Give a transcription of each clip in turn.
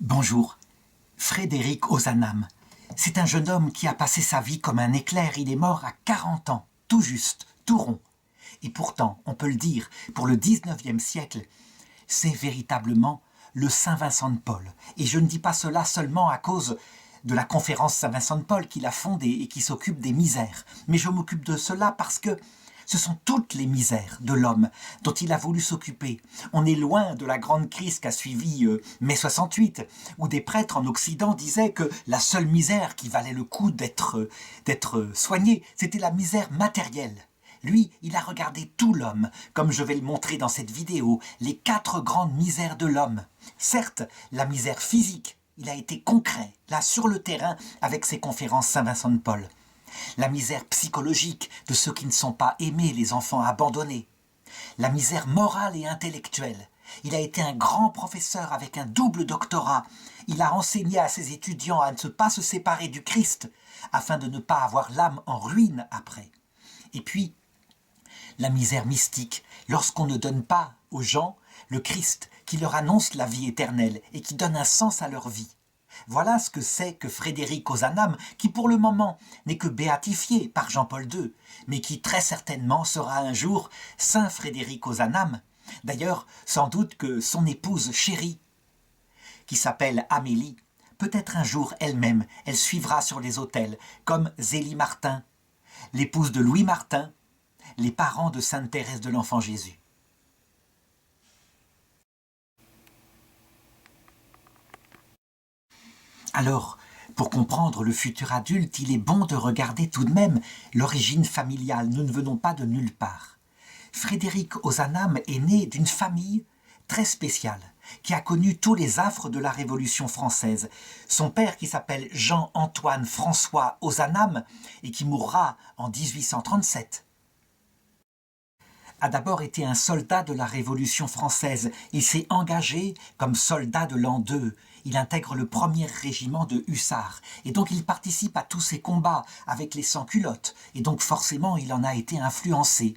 Bonjour, Frédéric Ozanam. C'est un jeune homme qui a passé sa vie comme un éclair. Il est mort à 40 ans, tout juste, tout rond. Et pourtant, on peut le dire, pour le 19e siècle, c'est véritablement le Saint Vincent de Paul. Et je ne dis pas cela seulement à cause de la conférence Saint Vincent de Paul qu'il a fondée et qui s'occupe des misères. Mais je m'occupe de cela parce que ce sont toutes les misères de l'homme dont il a voulu s'occuper. On est loin de la grande crise qu'a suivi mai 68, où des prêtres en Occident disaient que la seule misère qui valait le coup d'être soignée, c'était la misère matérielle. Lui, il a regardé tout l'homme, comme je vais le montrer dans cette vidéo, les 4 grandes misères de l'homme. Certes, la misère physique, il a été concret, là sur le terrain, avec ses conférences Saint Vincent de Paul. La misère psychologique de ceux qui ne sont pas aimés, les enfants abandonnés. La misère morale et intellectuelle. Il a été un grand professeur avec un double doctorat. Il a enseigné à ses étudiants à ne pas se séparer du Christ, afin de ne pas avoir l'âme en ruine après. Et puis, la misère mystique, lorsqu'on ne donne pas aux gens le Christ qui leur annonce la vie éternelle et qui donne un sens à leur vie. Voilà ce que c'est que Frédéric Ozanam, qui pour le moment n'est que béatifié par Jean-Paul II, mais qui très certainement sera un jour Saint Frédéric Ozanam. D'ailleurs, sans doute que son épouse chérie, qui s'appelle Amélie, peut-être un jour elle-même, elle suivra sur les autels, comme Zélie Martin, l'épouse de Louis Martin, les parents de Sainte Thérèse de l'Enfant Jésus. Alors, pour comprendre le futur adulte, il est bon de regarder tout de même l'origine familiale. Nous ne venons pas de nulle part. Frédéric Ozanam est né d'une famille très spéciale, qui a connu tous les affres de la Révolution française. Son père, qui s'appelle Jean-Antoine François Ozanam, et qui mourra en 1837, a d'abord été un soldat de la Révolution française. Il s'est engagé comme soldat de l'an 2. Il intègre le 1er régiment de hussards. Et donc il participe à tous ces combats avec les sans-culottes. Et donc forcément il en a été influencé.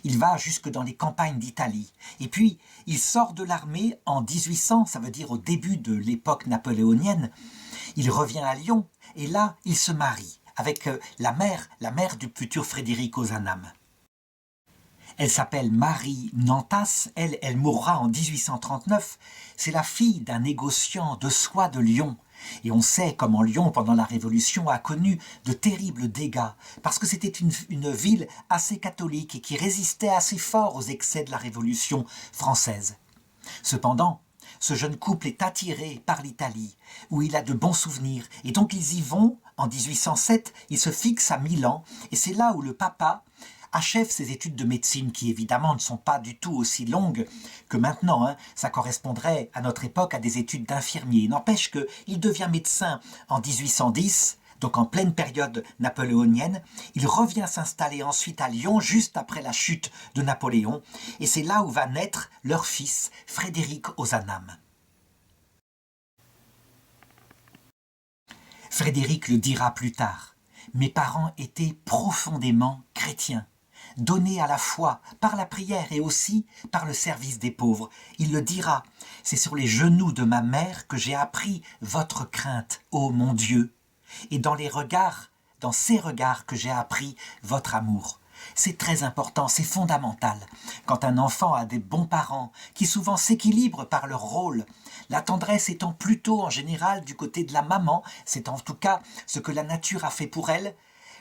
Il va jusque dans les campagnes d'Italie. Et puis il sort de l'armée en 1800, ça veut dire au début de l'époque napoléonienne. Il revient à Lyon et là il se marie avec la mère du futur Frédéric Ozanam. Elle s'appelle Marie Nantas, elle mourra en 1839. C'est la fille d'un négociant de soie de Lyon. Et on sait comment Lyon, pendant la Révolution, a connu de terribles dégâts, parce que c'était une ville assez catholique et qui résistait assez fort aux excès de la Révolution française. Cependant, ce jeune couple est attiré par l'Italie, où il a de bons souvenirs, et donc ils y vont. En 1807, ils se fixent à Milan, et c'est là où le papa achève ses études de médecine, qui évidemment ne sont pas du tout aussi longues que maintenant. Ça correspondrait à notre époque à des études d'infirmier. N'empêche qu'il devient médecin en 1810, donc en pleine période napoléonienne. Il revient s'installer ensuite à Lyon, juste après la chute de Napoléon, et c'est là où va naître leur fils, Frédéric Ozanam. Frédéric le dira plus tard. Mes parents étaient profondément chrétiens, donnés à la foi par la prière et aussi par le service des pauvres. Il le dira, c'est sur les genoux de ma mère que j'ai appris votre crainte, ô mon Dieu, et dans ces regards que j'ai appris votre amour. C'est très important, c'est fondamental. Quand un enfant a des bons parents, qui souvent s'équilibrent par leur rôle, la tendresse étant plutôt en général du côté de la maman, c'est en tout cas ce que la nature a fait pour elle,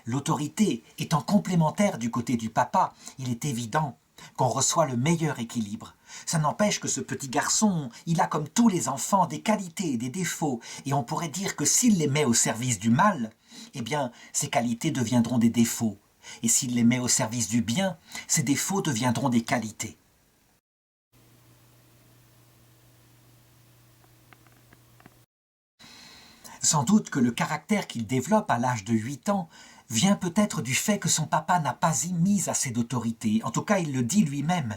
l'autorité étant complémentaire du côté du papa, il est évident qu'on reçoit le meilleur équilibre. Ça n'empêche que ce petit garçon, il a comme tous les enfants des qualités et des défauts, et on pourrait dire que s'il les met au service du mal, eh bien, ces qualités deviendront des défauts. Et s'il les met au service du bien, ces défauts deviendront des qualités. Sans doute que le caractère qu'il développe à l'âge de 8 ans vient peut-être du fait que son papa n'a pas mis assez d'autorité. En tout cas, il le dit lui-même.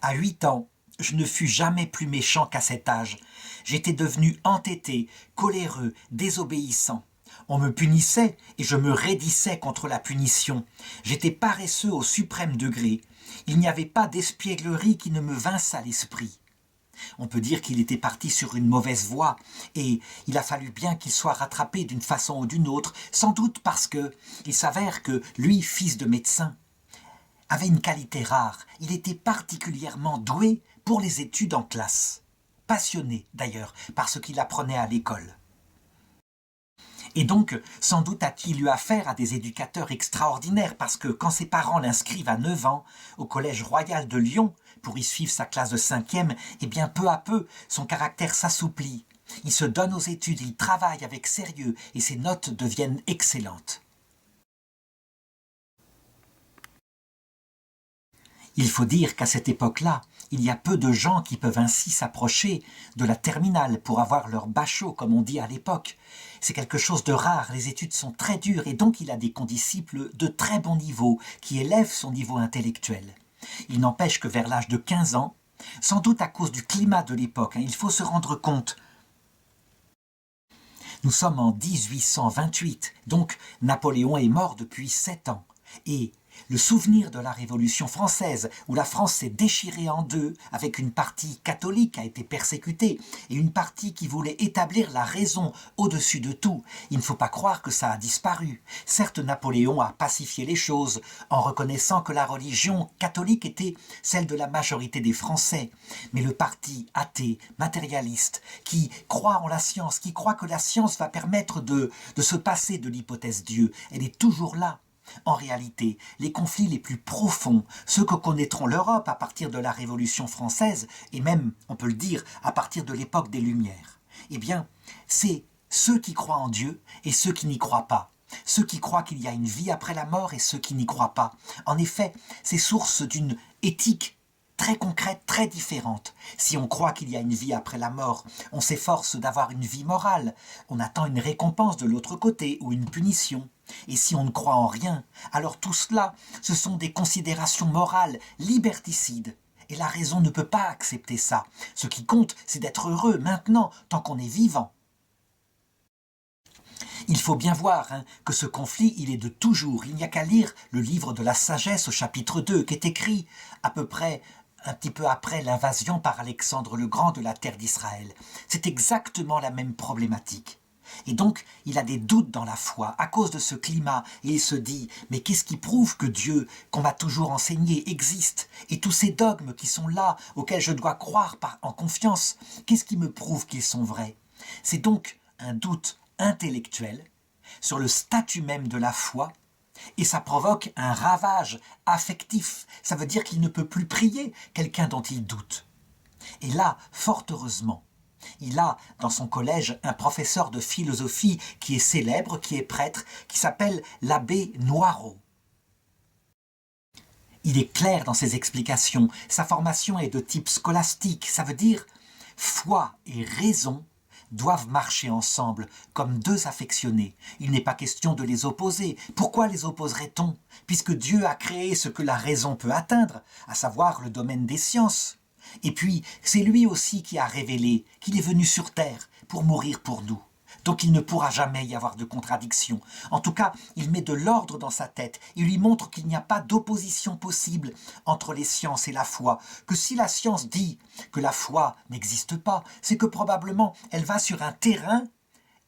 À 8 ans, je ne fus jamais plus méchant qu'à cet âge. J'étais devenu entêté, coléreux, désobéissant. On me punissait et je me raidissais contre la punition. J'étais paresseux au suprême degré. Il n'y avait pas d'espièglerie qui ne me vinsse à l'esprit. On peut dire qu'il était parti sur une mauvaise voie et il a fallu bien qu'il soit rattrapé d'une façon ou d'une autre, sans doute parce que il s'avère que lui, fils de médecin, avait une qualité rare. Il était particulièrement doué pour les études en classe. Passionné d'ailleurs par ce qu'il apprenait à l'école. Et donc, sans doute a-t-il eu affaire à des éducateurs extraordinaires parce que quand ses parents l'inscrivent à 9 ans au Collège Royal de Lyon pour y suivre sa classe de 5e, eh bien peu à peu, son caractère s'assouplit. Il se donne aux études, il travaille avec sérieux et ses notes deviennent excellentes. Il faut dire qu'à cette époque-là, il y a peu de gens qui peuvent ainsi s'approcher de la terminale pour avoir leur bachot, comme on dit à l'époque. C'est quelque chose de rare, les études sont très dures et donc il a des condisciples de très bon niveau qui élèvent son niveau intellectuel. Il n'empêche que vers l'âge de 15 ans, sans doute à cause du climat de l'époque, il faut se rendre compte. Nous sommes en 1828, donc Napoléon est mort depuis 7 ans. Et le souvenir de la Révolution française, où la France s'est déchirée en deux, avec une partie catholique qui a été persécutée, et une partie qui voulait établir la raison au-dessus de tout, il ne faut pas croire que ça a disparu. Certes, Napoléon a pacifié les choses, en reconnaissant que la religion catholique était celle de la majorité des Français. Mais le parti athée, matérialiste, qui croit en la science, qui croit que la science va permettre de se passer de l'hypothèse Dieu, elle est toujours là. En réalité, les conflits les plus profonds, ceux que connaîtront l'Europe à partir de la Révolution française, et même, on peut le dire, à partir de l'époque des Lumières, eh bien, c'est ceux qui croient en Dieu et ceux qui n'y croient pas. Ceux qui croient qu'il y a une vie après la mort et ceux qui n'y croient pas. En effet, c'est source d'une éthique très concrète, très différente. Si on croit qu'il y a une vie après la mort, on s'efforce d'avoir une vie morale. On attend une récompense de l'autre côté ou une punition. Et si on ne croit en rien, alors tout cela, ce sont des considérations morales liberticides. Et la raison ne peut pas accepter ça. Ce qui compte, c'est d'être heureux maintenant, tant qu'on est vivant. Il faut bien voir que ce conflit, il est de toujours. Il n'y a qu'à lire le livre de la sagesse au chapitre 2, qui est écrit à peu près un petit peu après l'invasion par Alexandre le Grand de la terre d'Israël. C'est exactement la même problématique. Et donc, il a des doutes dans la foi à cause de ce climat. Et il se dit, mais qu'est-ce qui prouve que Dieu, qu'on m'a toujours enseigné, existe? Et tous ces dogmes qui sont là, auxquels je dois croire en confiance, qu'est-ce qui me prouve qu'ils sont vrais? C'est donc un doute intellectuel sur le statut même de la foi, et ça provoque un ravage affectif. Ça veut dire qu'il ne peut plus prier quelqu'un dont il doute. Et là, fort heureusement, il a dans son collège un professeur de philosophie qui est célèbre, qui est prêtre, qui s'appelle l'abbé Noirot. Il est clair dans ses explications. Sa formation est de type scolastique. Ça veut dire foi et raison doivent marcher ensemble comme deux affectionnés. Il n'est pas question de les opposer. Pourquoi les opposerait-on? Puisque Dieu a créé ce que la raison peut atteindre, à savoir le domaine des sciences. Et puis, c'est lui aussi qui a révélé qu'il est venu sur terre pour mourir pour nous. Donc il ne pourra jamais y avoir de contradiction. En tout cas, il met de l'ordre dans sa tête. Il lui montre qu'il n'y a pas d'opposition possible entre les sciences et la foi. Que si la science dit que la foi n'existe pas, c'est que probablement elle va sur un terrain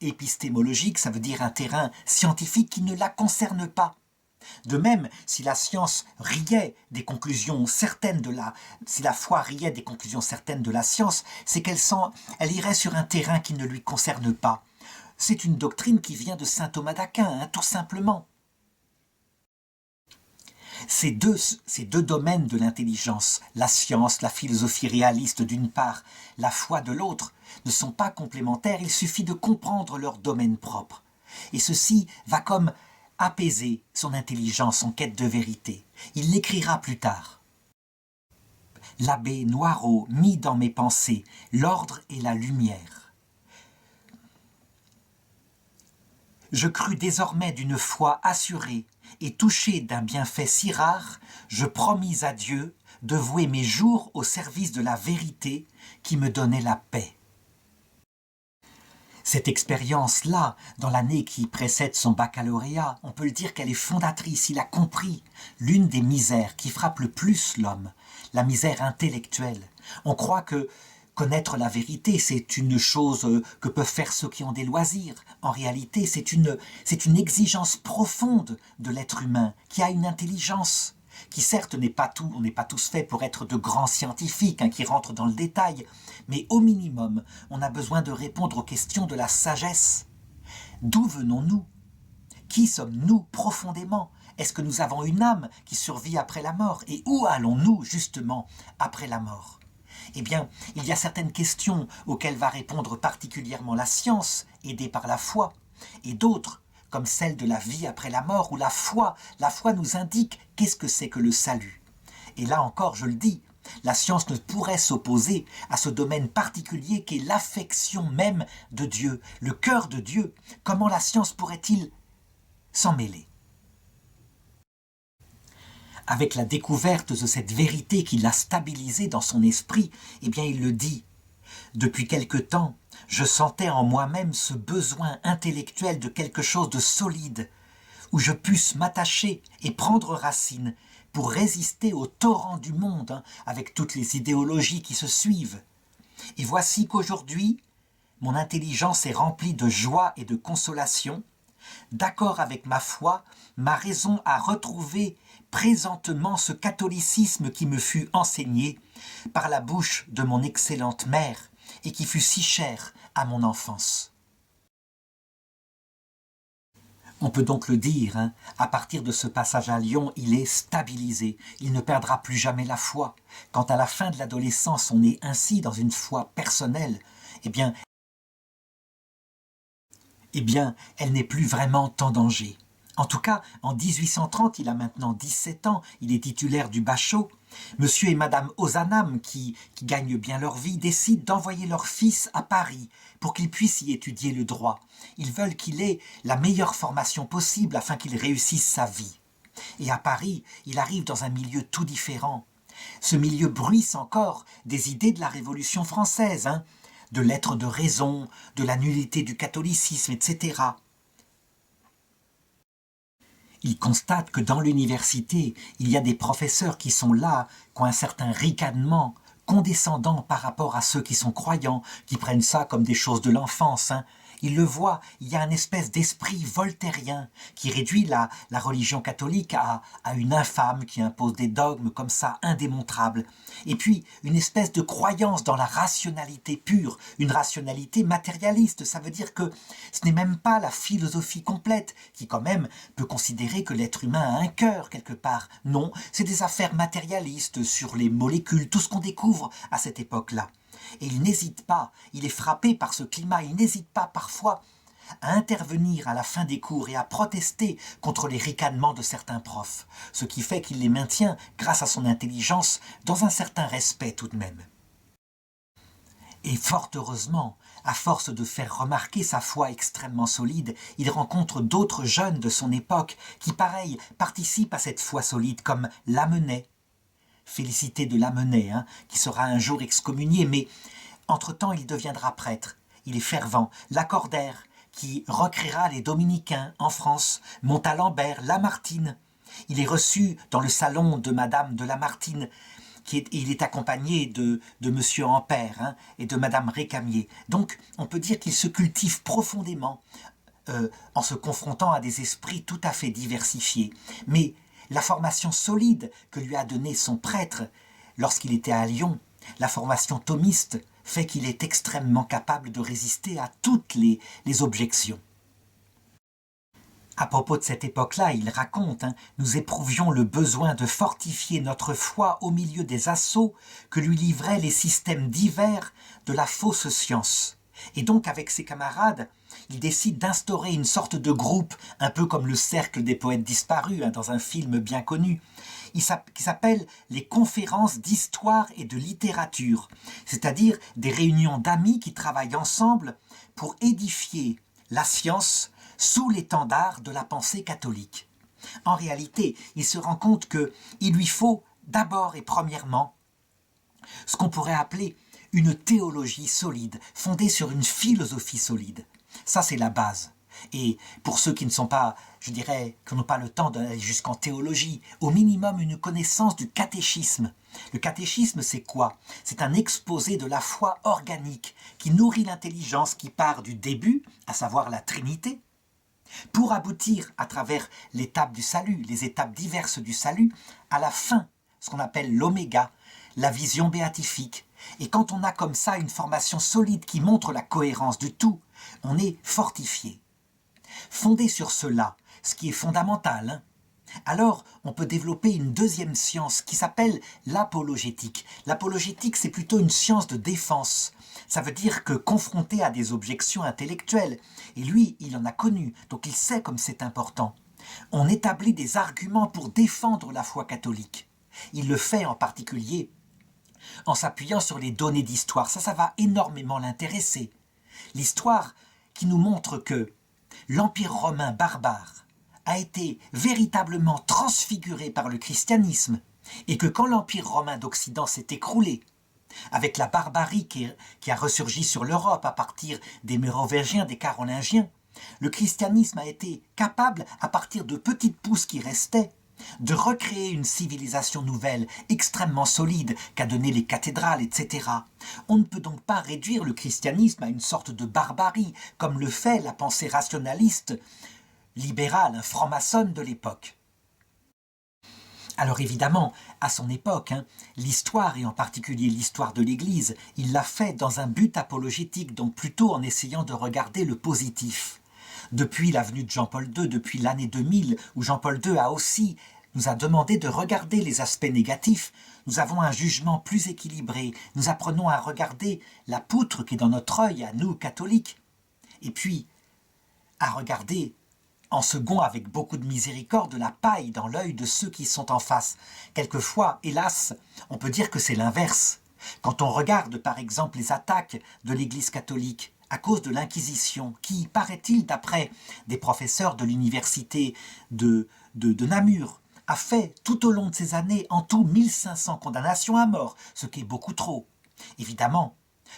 épistémologique, ça veut dire un terrain scientifique qui ne la concerne pas. De même, si la science riait des conclusions certaines si la foi riait des conclusions certaines de la science, c'est elle irait sur un terrain qui ne lui concerne pas. C'est une doctrine qui vient de saint Thomas d'Aquin, tout simplement. Ces deux domaines de l'intelligence, la science, la philosophie réaliste d'une part, la foi de l'autre, ne sont pas complémentaires, il suffit de comprendre leur domaine propre. Et ceci va comme apaiser son intelligence en quête de vérité. Il l'écrira plus tard. L'abbé Noirot mit dans mes pensées l'ordre et la lumière. Je crus désormais d'une foi assurée et touché d'un bienfait si rare, je promis à Dieu de vouer mes jours au service de la vérité qui me donnait la paix. Cette expérience-là, dans l'année qui précède son baccalauréat, on peut le dire qu'elle est fondatrice. Il a compris l'une des misères qui frappent le plus l'homme, la misère intellectuelle. On croit que Connaître la vérité, c'est une chose que peuvent faire ceux qui ont des loisirs. En réalité, c'est une exigence profonde de l'être humain, qui a une intelligence, qui certes n'est pas tout, on n'est pas tous faits pour être de grands scientifiques, qui rentrent dans le détail, mais au minimum, on a besoin de répondre aux questions de la sagesse. D'où venons-nous? Qui sommes-nous profondément? Est-ce que nous avons une âme qui survit après la mort? Et où allons-nous, justement, après la mort? Eh bien, il y a certaines questions auxquelles va répondre particulièrement la science, aidée par la foi, et d'autres, comme celle de la vie après la mort, où la foi nous indique qu'est-ce que c'est que le salut. Et là encore, je le dis, la science ne pourrait s'opposer à ce domaine particulier qu'est l'affection même de Dieu, le cœur de Dieu. Comment la science pourrait-il s'en mêler? Avec la découverte de cette vérité qui l'a stabilisé dans son esprit, eh bien il le dit. Depuis quelque temps, je sentais en moi-même ce besoin intellectuel de quelque chose de solide, où je puisse m'attacher et prendre racine pour résister au torrent du monde, avec toutes les idéologies qui se suivent. Et voici qu'aujourd'hui, mon intelligence est remplie de joie et de consolation. D'accord avec ma foi, ma raison a retrouvé présentement ce catholicisme qui me fut enseigné par la bouche de mon excellente mère et qui fut si cher à mon enfance. On peut donc le dire, à partir de ce passage à Lyon, il est stabilisé, il ne perdra plus jamais la foi. Quand à la fin de l'adolescence on est ainsi dans une foi personnelle, eh bien elle n'est plus vraiment en danger. En tout cas, en 1830, il a maintenant 17 ans, il est titulaire du Bachot. Monsieur et Madame Ozanam, qui gagnent bien leur vie, décident d'envoyer leur fils à Paris pour qu'il puisse y étudier le droit. Ils veulent qu'il ait la meilleure formation possible afin qu'il réussisse sa vie. Et à Paris, il arrive dans un milieu tout différent. Ce milieu bruisse encore des idées de la Révolution française, de l'être de raison, de la nullité du catholicisme, etc. Il constate que dans l'université, il y a des professeurs qui sont là, qui ont un certain ricanement, condescendant par rapport à ceux qui sont croyants, qui prennent ça comme des choses de l'enfance. Il le voit, il y a une espèce d'esprit voltairien qui réduit la religion catholique à une infâme qui impose des dogmes comme ça indémontrables. Et puis une espèce de croyance dans la rationalité pure, une rationalité matérialiste. Ça veut dire que ce n'est même pas la philosophie complète qui quand même peut considérer que l'être humain a un cœur quelque part. Non, c'est des affaires matérialistes sur les molécules, tout ce qu'on découvre à cette époque-là. Et il n'hésite pas, il est frappé par ce climat, il n'hésite pas parfois à intervenir à la fin des cours et à protester contre les ricanements de certains profs, ce qui fait qu'il les maintient, grâce à son intelligence, dans un certain respect tout de même. Et fort heureusement, à force de faire remarquer sa foi extrêmement solide, il rencontre d'autres jeunes de son époque qui, pareil, participent à cette foi solide, comme Lamennais. Félicité de Lamennais, qui sera un jour excommunié, mais entre-temps il deviendra prêtre. Il est fervent. Lacordaire, qui recréera les dominicains en France, Montalembert, Lamartine. Il est reçu dans le salon de Madame de Lamartine, il est accompagné de Monsieur Ampère et de Madame Récamier. Donc on peut dire qu'il se cultive profondément en se confrontant à des esprits tout à fait diversifiés. Mais la formation solide que lui a donnée son prêtre lorsqu'il était à Lyon, la formation thomiste, fait qu'il est extrêmement capable de résister à toutes les objections. À propos de cette époque-là, il raconte « Nous éprouvions le besoin de fortifier notre foi au milieu des assauts que lui livraient les systèmes divers de la fausse science. » Et donc, avec ses camarades, il décide d'instaurer une sorte de groupe, un peu comme le Cercle des poètes disparus, dans un film bien connu, qui s'appelle les conférences d'histoire et de littérature, c'est-à-dire des réunions d'amis qui travaillent ensemble pour édifier la science sous l'étendard de la pensée catholique. En réalité, il se rend compte qu'il lui faut d'abord et premièrement ce qu'on pourrait appeler une théologie solide, fondée sur une philosophie solide. Ça, c'est la base. Et pour ceux qui ne sont pas, je dirais, qui n'ont pas le temps d'aller jusqu'en théologie, au minimum une connaissance du catéchisme. Le catéchisme, c'est quoi? C'est un exposé de la foi organique qui nourrit l'intelligence, qui part du début, à savoir la Trinité, pour aboutir à travers l'étape du salut, les étapes diverses du salut, à la fin, ce qu'on appelle l'oméga, la vision béatifique. Et quand on a comme ça une formation solide qui montre la cohérence du tout, on est fortifié. Fondé sur cela, ce qui est fondamental, alors on peut développer une deuxième science qui s'appelle l'apologétique. L'apologétique, c'est plutôt une science de défense. Ça veut dire que confronté à des objections intellectuelles, et lui, il en a connu, donc il sait comme c'est important, on établit des arguments pour défendre la foi catholique. Il le fait en particulier en s'appuyant sur les données d'histoire. Ça va énormément l'intéresser. L'histoire qui nous montre que l'Empire romain barbare a été véritablement transfiguré par le christianisme et que quand l'Empire romain d'Occident s'est écroulé, avec la barbarie qui a ressurgi sur l'Europe à partir des Mérovingiens, des Carolingiens, le christianisme a été capable, à partir de petites pousses qui restaient, de recréer une civilisation nouvelle, extrêmement solide, qu'a donné les cathédrales, etc. On ne peut donc pas réduire le christianisme à une sorte de barbarie, comme le fait la pensée rationaliste libérale, franc-maçonne de l'époque. Alors évidemment, à son époque, l'histoire, et en particulier l'histoire de l'Église, il l'a fait dans un but apologétique, donc plutôt en essayant de regarder le positif. Depuis la venue de Jean-Paul II, depuis l'année 2000, où Jean-Paul II nous a demandé de regarder les aspects négatifs, nous avons un jugement plus équilibré, nous apprenons à regarder la poutre qui est dans notre œil, à nous, catholiques, et puis à regarder en second, avec beaucoup de miséricorde, la paille dans l'œil de ceux qui sont en face. Quelquefois, hélas, on peut dire que c'est l'inverse. Quand on regarde, par exemple, les attaques de l'Église catholique à cause de l'Inquisition, qui, paraît-il, d'après des professeurs de l'université de Namur, a fait tout au long de ces années en tout 1500 condamnations à mort, ce qui est beaucoup trop. Évidemment,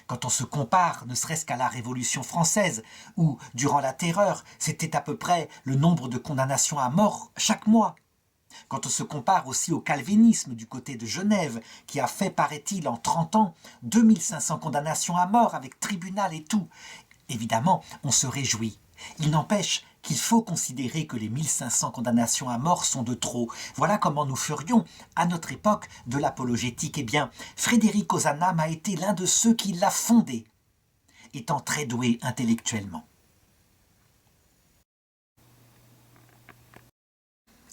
quand on se compare, ne serait-ce qu'à la Révolution française, où, durant la Terreur, c'était à peu près le nombre de condamnations à mort chaque mois. Quand on se compare aussi au calvinisme du côté de Genève, qui a fait, paraît-il, en 30 ans, 2500 condamnations à mort avec tribunal et tout. Évidemment, on se réjouit. Il n'empêche qu'il faut considérer que les 1500 condamnations à mort sont de trop. Voilà comment nous ferions, à notre époque, de l'apologétique. Eh bien, Frédéric Ozanam a été l'un de ceux qui l'a fondé, étant très doué intellectuellement.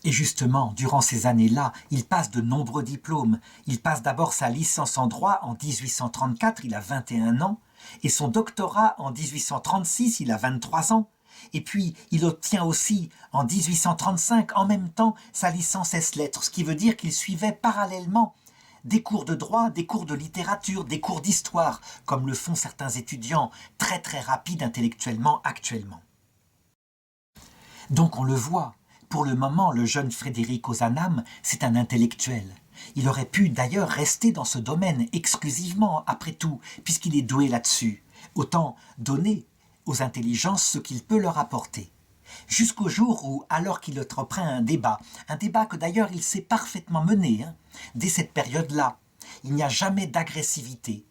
Et justement, durant ces années-là, il passe de nombreux diplômes. Il passe d'abord sa licence en droit en 1834, il a 21 ans, et son doctorat en 1836, il a 23 ans. Et puis, il obtient aussi, en 1835, en même temps, sa licence ès-lettres, ce qui veut dire qu'il suivait parallèlement des cours de droit, des cours de littérature, des cours d'histoire, comme le font certains étudiants très très rapides intellectuellement actuellement. Donc on le voit, pour le moment, le jeune Frédéric Ozanam, c'est un intellectuel. Il aurait pu d'ailleurs rester dans ce domaine exclusivement, après tout, puisqu'il est doué là-dessus. Autant donner aux intelligences ce qu'il peut leur apporter. Jusqu'au jour où, alors qu'il entreprend un débat que d'ailleurs il sait parfaitement mener, dès cette période-là, il n'y a jamais d'agressivité.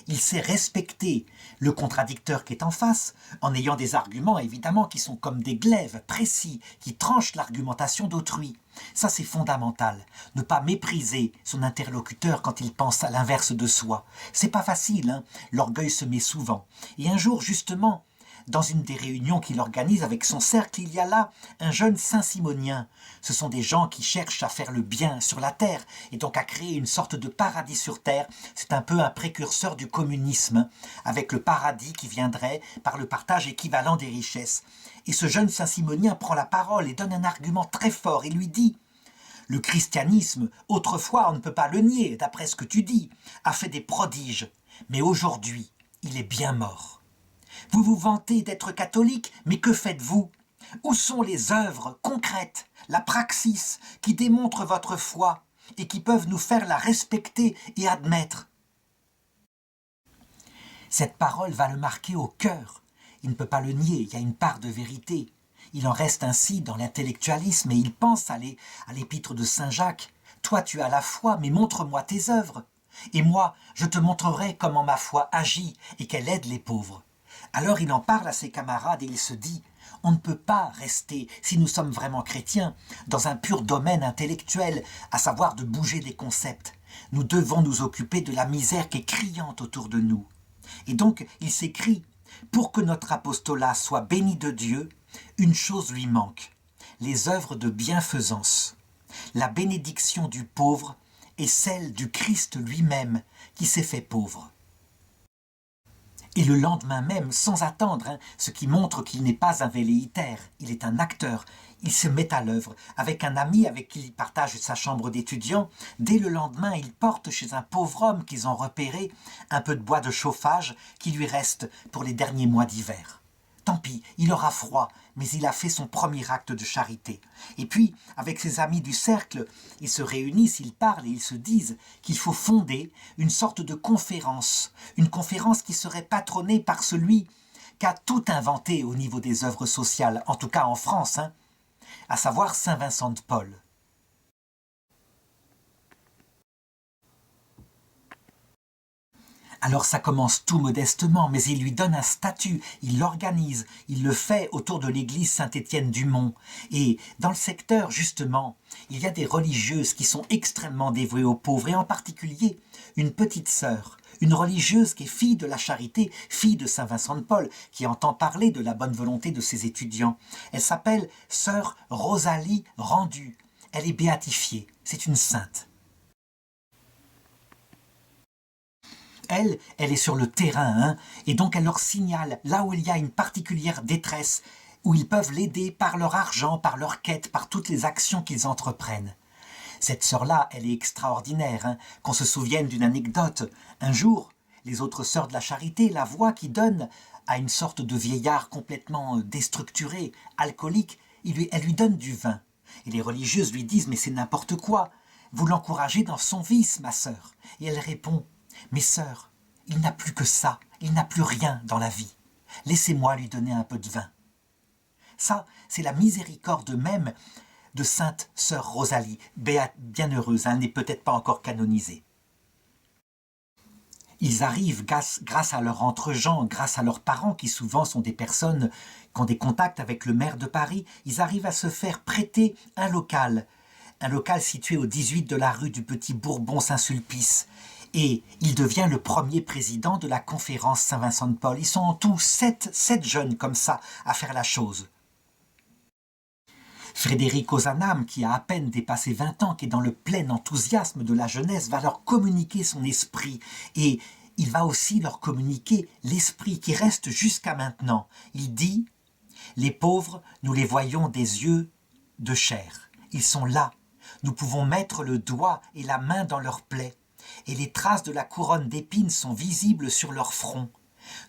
Il sait respecter le contradicteur qui est en face, en ayant des arguments évidemment qui sont comme des glaives précis, qui tranchent l'argumentation d'autrui. Ça c'est fondamental, ne pas mépriser son interlocuteur quand il pense à l'inverse de soi. C'est pas facile, l'orgueil se met souvent. Et un jour justement, dans une des réunions qu'il organise avec son cercle, il y a là un jeune Saint-Simonien. Ce sont des gens qui cherchent à faire le bien sur la terre et donc à créer une sorte de paradis sur terre. C'est un peu un précurseur du communisme, avec le paradis qui viendrait par le partage équivalent des richesses. Et ce jeune Saint-Simonien prend la parole et donne un argument très fort et lui dit « Le christianisme, autrefois on ne peut pas le nier, d'après ce que tu dis, a fait des prodiges, mais aujourd'hui il est bien mort. » Vous vous vantez d'être catholique, mais que faites-vous? Où sont les œuvres concrètes, la praxis, qui démontrent votre foi et qui peuvent nous faire la respecter et admettre? Cette parole va le marquer au cœur. il ne peut pas le nier, il y a une part de vérité. Il en reste ainsi dans l'intellectualisme et il pense à l'épître de Saint Jacques. « Toi tu as la foi, mais montre-moi tes œuvres. Et moi, je te montrerai comment ma foi agit et qu'elle aide les pauvres. » Alors il en parle à ses camarades et il se dit « On ne peut pas rester, si nous sommes vraiment chrétiens, dans un pur domaine intellectuel, à savoir de bouger des concepts. Nous devons nous occuper de la misère qui est criante autour de nous. » Et donc il s'écrit « Pour que notre apostolat soit béni de Dieu, une chose lui manque, les œuvres de bienfaisance. La bénédiction du pauvre est celle du Christ lui-même qui s'est fait pauvre. » Et le lendemain même, sans attendre, ce qui montre qu'il n'est pas un velléitaire, il est un acteur, il se met à l'œuvre. Avec un ami avec qui il partage sa chambre d'étudiant, dès le lendemain, il porte chez un pauvre homme qu'ils ont repéré un peu de bois de chauffage qui lui reste pour les derniers mois d'hiver. Tant pis, il aura froid, mais il a fait son premier acte de charité. Et puis, avec ses amis du cercle, ils se réunissent, ils parlent et ils se disent qu'il faut fonder une sorte de conférence, une conférence qui serait patronnée par celui qui a tout inventé au niveau des œuvres sociales, en tout cas en France, à savoir Saint Vincent de Paul. Alors ça commence tout modestement, mais il lui donne un statut, il l'organise, il le fait autour de l'église Saint-Étienne-du-Mont. Et dans le secteur, justement, il y a des religieuses qui sont extrêmement dévouées aux pauvres, et en particulier une petite sœur, une religieuse qui est fille de la charité, fille de Saint Vincent de Paul, qui entend parler de la bonne volonté de ses étudiants. Elle s'appelle sœur Rosalie Rendu. Elle est béatifiée, c'est une sainte. Elle est sur le terrain, et donc elle leur signale là où il y a une particulière détresse, où ils peuvent l'aider par leur argent, par leur quête, par toutes les actions qu'ils entreprennent. Cette sœur-là, elle est extraordinaire, qu'on se souvienne d'une anecdote. Un jour, les autres sœurs de la charité la voient qui donne à une sorte de vieillard complètement déstructuré, alcoolique, elle lui donne du vin. Et les religieuses lui disent « Mais c'est n'importe quoi, vous l'encouragez dans son vice, ma sœur. » Et elle répond « Mes sœurs, il n'a plus que ça, il n'a plus rien dans la vie. Laissez-moi lui donner un peu de vin. » Ça, c'est la miséricorde même de sainte sœur Rosalie, bienheureuse, elle n'est peut-être pas encore canonisée. Ils arrivent, grâce à leur entre-gens, grâce à leurs parents, qui souvent sont des personnes qui ont des contacts avec le maire de Paris, ils arrivent à se faire prêter un local situé au 18 de la rue du Petit Bourbon-Saint-Sulpice. Et il devient le premier président de la conférence Saint-Vincent de Paul. Ils sont en tout sept jeunes comme ça à faire la chose. Frédéric Ozanam, qui a à peine dépassé 20 ans, qui est dans le plein enthousiasme de la jeunesse, va leur communiquer son esprit. Et il va aussi leur communiquer l'esprit qui reste jusqu'à maintenant. Il dit « Les pauvres, nous les voyons des yeux de chair. Ils sont là. Nous pouvons mettre le doigt et la main dans leurs plaies. Et les traces de la couronne d'épines sont visibles sur leur front.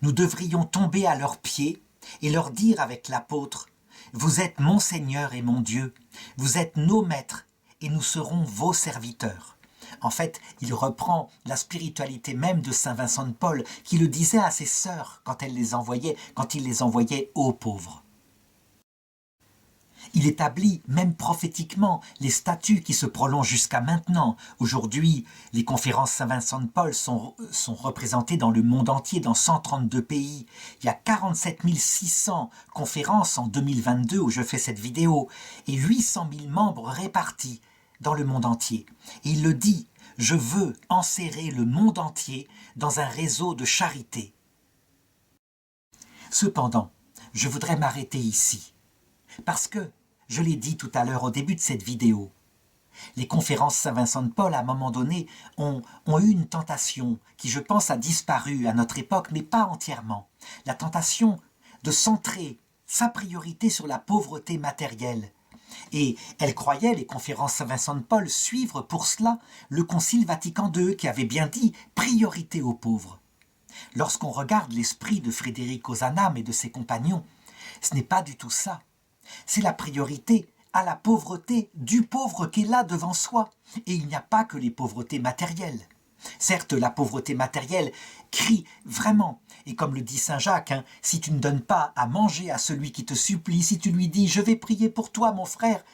Nous devrions tomber à leurs pieds et leur dire avec l'apôtre « Vous êtes mon Seigneur et mon Dieu, vous êtes nos maîtres et nous serons vos serviteurs. » En fait, il reprend la spiritualité même de Saint Vincent de Paul qui le disait à ses sœurs quand il les envoyait aux pauvres. Il établit même prophétiquement les statuts qui se prolongent jusqu'à maintenant. Aujourd'hui, les conférences Saint-Vincent de Paul sont représentées dans le monde entier, dans 132 pays. Il y a 47 600 conférences en 2022 où je fais cette vidéo et 800 000 membres répartis dans le monde entier. Et il le dit, je veux enserrer le monde entier dans un réseau de charité. Cependant, je voudrais m'arrêter ici. Parce que, je l'ai dit tout à l'heure au début de cette vidéo, les conférences Saint-Vincent de Paul, à un moment donné, ont eu une tentation qui, je pense, a disparu à notre époque, mais pas entièrement. La tentation de centrer sa priorité sur la pauvreté matérielle. Et elles croyaient, les conférences Saint-Vincent de Paul, suivre pour cela le Concile Vatican II qui avait bien dit « priorité aux pauvres ». Lorsqu'on regarde l'esprit de Frédéric Ozanam et de ses compagnons, ce n'est pas du tout ça. C'est la priorité à la pauvreté du pauvre qui est là devant soi. Et il n'y a pas que les pauvretés matérielles. Certes, la pauvreté matérielle crie vraiment. Et comme le dit saint Jacques, si tu ne donnes pas à manger à celui qui te supplie, si tu lui dis « je vais prier pour toi, mon frère »,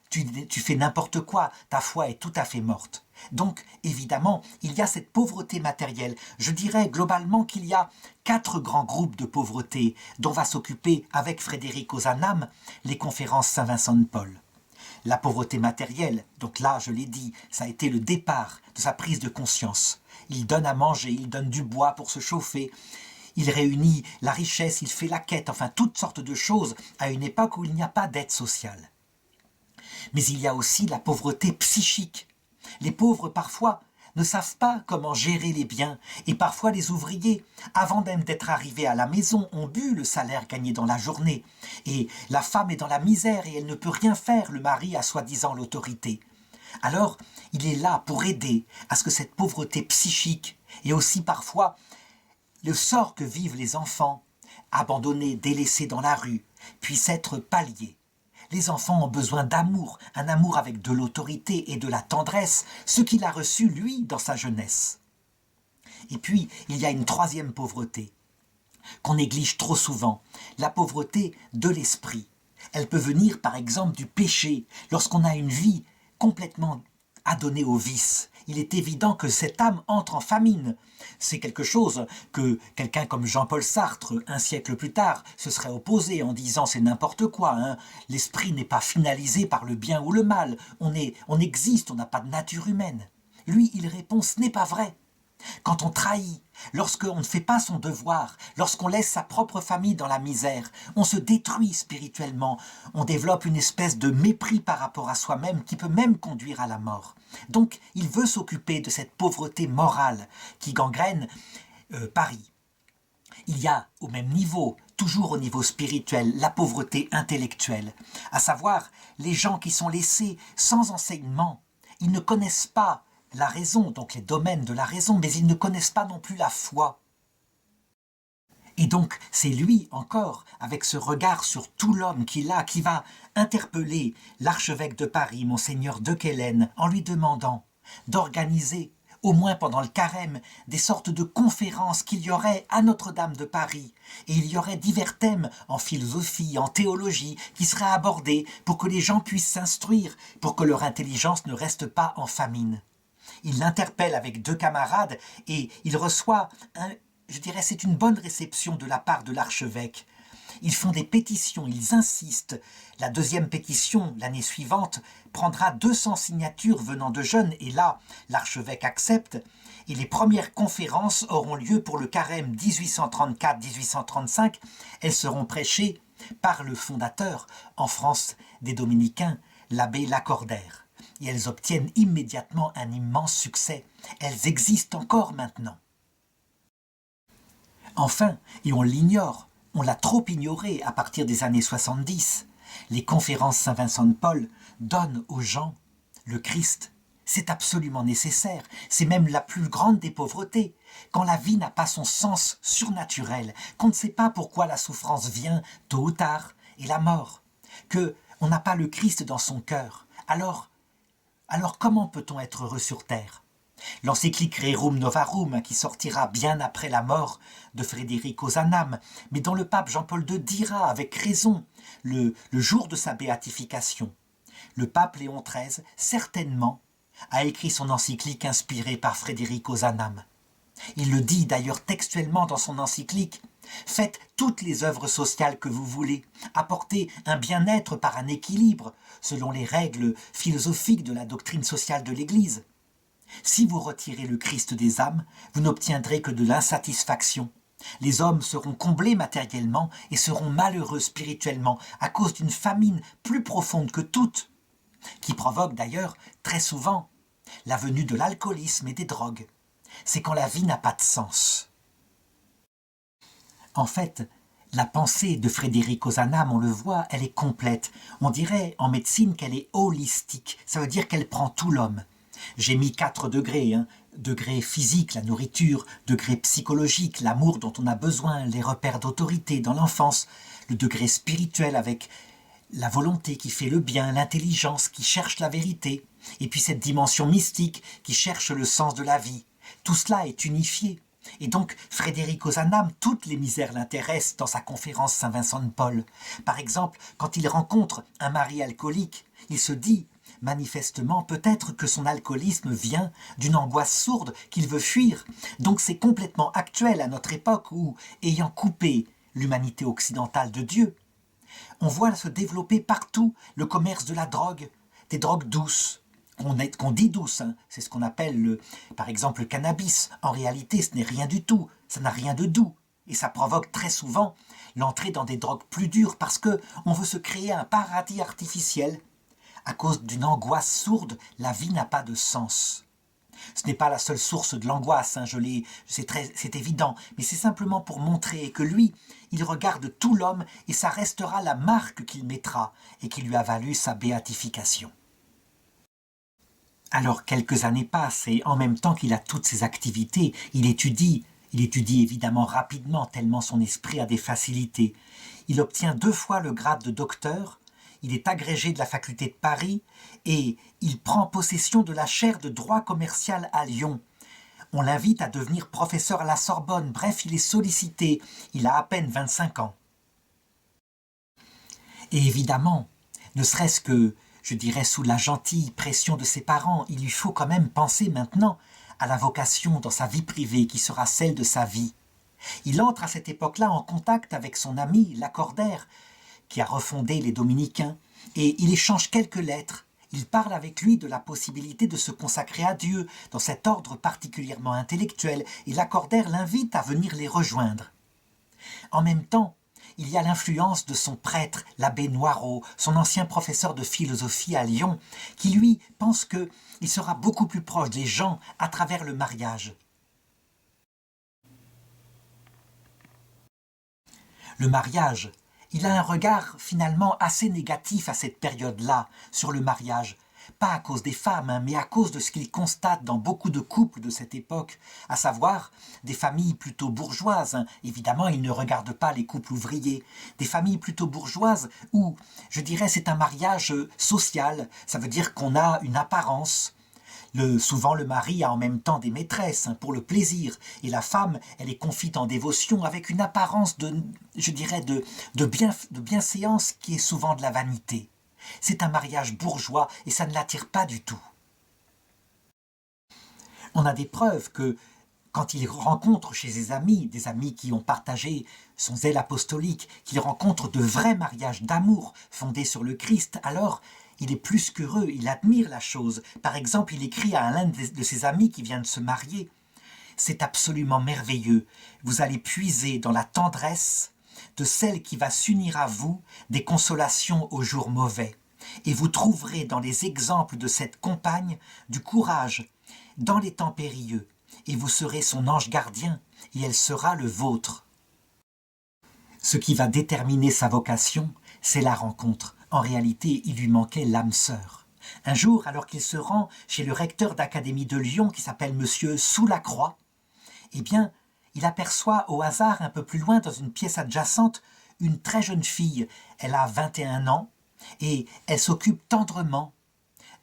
tu fais n'importe quoi, ta foi est tout à fait morte. Donc, évidemment, il y a cette pauvreté matérielle. Je dirais globalement qu'il y a 4 grands groupes de pauvreté dont va s'occuper avec Frédéric Ozanam les conférences Saint-Vincent de Paul. La pauvreté matérielle, donc là, je l'ai dit, ça a été le départ de sa prise de conscience. Il donne à manger, il donne du bois pour se chauffer, il réunit la richesse, il fait la quête, enfin toutes sortes de choses à une époque où il n'y a pas d'aide sociale. Mais il y a aussi la pauvreté psychique. Les pauvres, parfois, ne savent pas comment gérer les biens, et parfois les ouvriers, avant même d'être arrivés à la maison, ont bu le salaire gagné dans la journée. Et la femme est dans la misère et elle ne peut rien faire, le mari a soi-disant l'autorité. Alors, il est là pour aider à ce que cette pauvreté psychique, et aussi parfois le sort que vivent les enfants, abandonnés, délaissés dans la rue, puisse être pallié. Les enfants ont besoin d'amour, un amour avec de l'autorité et de la tendresse, ce qu'il a reçu, lui, dans sa jeunesse. Et puis, il y a une troisième pauvreté, qu'on néglige trop souvent, la pauvreté de l'esprit. Elle peut venir, par exemple, du péché, lorsqu'on a une vie complètement adonnée au vice. Il est évident que cette âme entre en famine. C'est quelque chose que quelqu'un comme Jean-Paul Sartre, un siècle plus tard, se serait opposé en disant c'est n'importe quoi. L'esprit n'est pas finalisé par le bien ou le mal. On existe, on n'a pas de nature humaine. Lui, il répond ce n'est pas vrai. Quand on trahit, lorsqu'on ne fait pas son devoir, lorsqu'on laisse sa propre famille dans la misère, on se détruit spirituellement, on développe une espèce de mépris par rapport à soi-même qui peut même conduire à la mort. Donc, il veut s'occuper de cette pauvreté morale qui gangrène Paris. Il y a au même niveau, toujours au niveau spirituel, la pauvreté intellectuelle, à savoir les gens qui sont laissés sans enseignement. Ils ne connaissent pas la raison, donc les domaines de la raison, mais ils ne connaissent pas non plus la foi. Et donc, c'est lui encore, avec ce regard sur tout l'homme qu'il a, qui va interpeller l'archevêque de Paris, monseigneur de Quélen, en lui demandant d'organiser, au moins pendant le carême, des sortes de conférences qu'il y aurait à Notre-Dame de Paris. Et il y aurait divers thèmes en philosophie, en théologie, qui seraient abordés pour que les gens puissent s'instruire, pour que leur intelligence ne reste pas en famine. Il l'interpelle avec 2 camarades et il reçoit, je dirais, c'est une bonne réception de la part de l'archevêque. Ils font des pétitions, ils insistent. La 2e pétition, l'année suivante, prendra 200 signatures venant de jeunes et là, l'archevêque accepte. Et les premières conférences auront lieu pour le carême 1834-1835. Elles seront prêchées par le fondateur, en France, des Dominicains, l'abbé Lacordaire. Et elles obtiennent immédiatement un immense succès. Elles existent encore maintenant. Enfin, et on l'ignore, on l'a trop ignoré à partir des années 70, les conférences Saint-Vincent de Paul donnent aux gens le Christ. C'est absolument nécessaire, c'est même la plus grande des pauvretés. Quand la vie n'a pas son sens surnaturel, qu'on ne sait pas pourquoi la souffrance vient tôt ou tard, et la mort, qu'on n'a pas le Christ dans son cœur, alors comment peut-on être heureux sur terre? L'encyclique Rerum Novarum, qui sortira bien après la mort de Frédéric Ozanam, mais dont le pape Jean-Paul II dira avec raison le jour de sa béatification. Le pape Léon XIII, certainement, a écrit son encyclique inspirée par Frédéric Ozanam. Il le dit d'ailleurs textuellement dans son encyclique. Faites toutes les œuvres sociales que vous voulez, apportez un bien-être par un équilibre, selon les règles philosophiques de la doctrine sociale de l'Église. Si vous retirez le Christ des âmes, vous n'obtiendrez que de l'insatisfaction. Les hommes seront comblés matériellement et seront malheureux spirituellement à cause d'une famine plus profonde que toute, qui provoque d'ailleurs très souvent la venue de l'alcoolisme et des drogues. C'est quand la vie n'a pas de sens. En fait, la pensée de Frédéric Ozanam, on le voit, elle est complète. On dirait en médecine qu'elle est holistique, ça veut dire qu'elle prend tout l'homme. J'ai mis 4 degrés, degré physique, la nourriture, degré psychologique, l'amour dont on a besoin, les repères d'autorité dans l'enfance, le degré spirituel avec la volonté qui fait le bien, l'intelligence qui cherche la vérité, et puis cette dimension mystique qui cherche le sens de la vie. Tout cela est unifié. Et donc, Frédéric Ozanam, toutes les misères l'intéressent dans sa conférence Saint-Vincent de Paul. Par exemple, quand il rencontre un mari alcoolique, il se dit, manifestement, peut-être que son alcoolisme vient d'une angoisse sourde qu'il veut fuir. Donc c'est complètement actuel à notre époque où, ayant coupé l'humanité occidentale de Dieu, on voit se développer partout le commerce de la drogue, des drogues douces, qu'on dit douces, hein. C'est ce qu'on appelle, par exemple, le cannabis. En réalité, ce n'est rien du tout, ça n'a rien de doux. Et ça provoque très souvent l'entrée dans des drogues plus dures parce qu'on veut se créer un paradis artificiel. À cause d'une angoisse sourde, la vie n'a pas de sens. Ce n'est pas la seule source de l'angoisse, hein, c'est évident, mais c'est simplement pour montrer que lui, il regarde tout l'homme et ça restera la marque qu'il mettra et qui lui a valu sa béatification. Alors quelques années passent et en même temps qu'il a toutes ces activités, il étudie évidemment rapidement tellement son esprit a des facilités. Il obtient 2 fois le grade de docteur, il est agrégé de la faculté de Paris et il prend possession de la chaire de droit commercial à Lyon. On l'invite à devenir professeur à la Sorbonne, bref, il est sollicité, il a à peine 25 ans. Et évidemment, ne serait-ce que, je dirais, sous la gentille pression de ses parents, il lui faut quand même penser maintenant à la vocation dans sa vie privée qui sera celle de sa vie. Il entre à cette époque-là en contact avec son ami Lacordaire, qui a refondé les Dominicains, et il échange quelques lettres. Il parle avec lui de la possibilité de se consacrer à Dieu dans cet ordre particulièrement intellectuel, et Lacordaire l'invite à venir les rejoindre. En même temps, il y a l'influence de son prêtre, l'abbé Noirot, son ancien professeur de philosophie à Lyon, qui lui pense qu'il sera beaucoup plus proche des gens à travers le mariage. Le mariage, il a un regard finalement assez négatif à cette période-là sur le mariage. Pas à cause des femmes, hein, mais à cause de ce qu'il constate dans beaucoup de couples de cette époque, à savoir des familles plutôt bourgeoises. Hein. Évidemment, il ne regarde pas les couples ouvriers. Des familles plutôt bourgeoises où, je dirais, c'est un mariage social. Ça veut dire qu'on a une apparence. Souvent, le mari a en même temps des maîtresses, hein, pour le plaisir. Et la femme, elle est confite en dévotion avec une apparence de bienséance qui est souvent de la vanité. C'est un mariage bourgeois et ça ne l'attire pas du tout. On a des preuves que quand il rencontre chez ses amis, des amis qui ont partagé son zèle apostolique, qu'il rencontre de vrais mariages d'amour fondés sur le Christ, alors il est plus qu'heureux, il admire la chose. Par exemple, il écrit à l'un de ses amis qui vient de se marier. C'est absolument merveilleux. Vous allez puiser dans la tendresse de celle qui va s'unir à vous des consolations aux jours mauvais. Et vous trouverez dans les exemples de cette compagne du courage dans les temps périlleux. Et vous serez son ange gardien, et elle sera le vôtre. Ce qui va déterminer sa vocation, c'est la rencontre. En réalité, il lui manquait l'âme sœur. Un jour, alors qu'il se rend chez le recteur d'académie de Lyon, qui s'appelle Monsieur Soulacroix, eh bien, il aperçoit au hasard, un peu plus loin, dans une pièce adjacente, une très jeune fille. Elle a 21 ans, et elle s'occupe tendrement